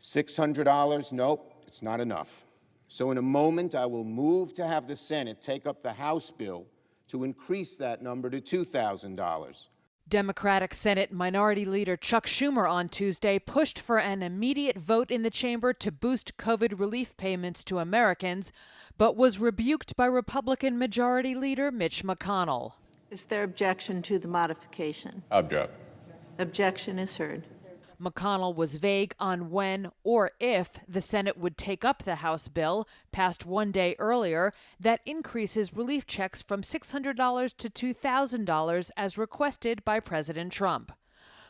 $600, nope, it's not enough. So in a moment, I will move to have the Senate take up the House bill to increase that number to $2,000. Democratic Senate Minority Leader Chuck Schumer on Tuesday pushed for an immediate vote in the chamber to boost COVID relief payments to Americans, but was rebuked by Republican Majority Leader Mitch McConnell. Is there objection to the modification? Object. Objection is heard. McConnell was vague on when or if the Senate would take up the House bill, passed one day earlier, that increases relief checks from $600 to $2,000 as requested by President Trump.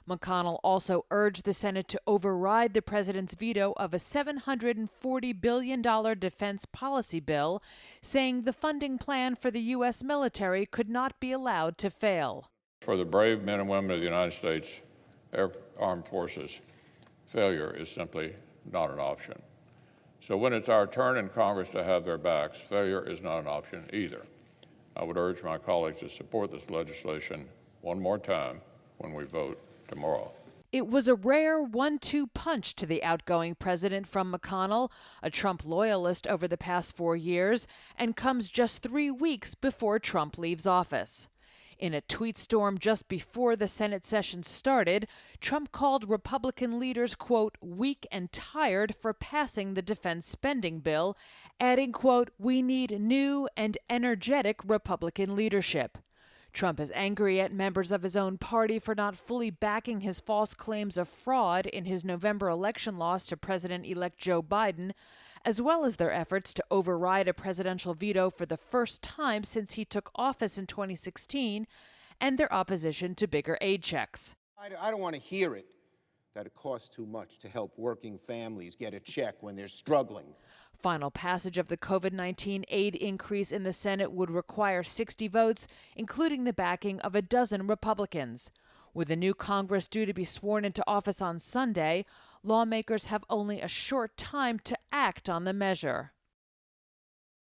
McConnell also urged the Senate to override the president's veto of a $740 billion defense policy bill, saying the funding plan for the U.S. military could not be allowed to fail. For the brave men and women of the United States Armed Forces, failure is simply not an option. So when it's our turn in Congress to have their backs, failure is not an option either. I would urge my colleagues to support this legislation one more time when we vote tomorrow. It was a rare 1-2 punch to the outgoing president from McConnell, a Trump loyalist over the past 4 years, and comes just 3 weeks before Trump leaves office. In a tweet storm just before the Senate session started, Trump called Republican leaders, quote, weak and tired for passing the defense spending bill, adding, quote, we need new and energetic Republican leadership. Trump is angry at members of his own party for not fully backing his false claims of fraud in his November election loss to President-elect Joe Biden, as well as their efforts to override a presidential veto for the first time since he took office in 2016, and their opposition to bigger aid checks. I don't want to hear it, that it costs too much to help working families get a check when they're struggling. Final passage of the COVID-19 aid increase in the Senate would require 60 votes, including the backing of a dozen Republicans. With the new Congress due to be sworn into office on Sunday, lawmakers have only a short time to act on the measure.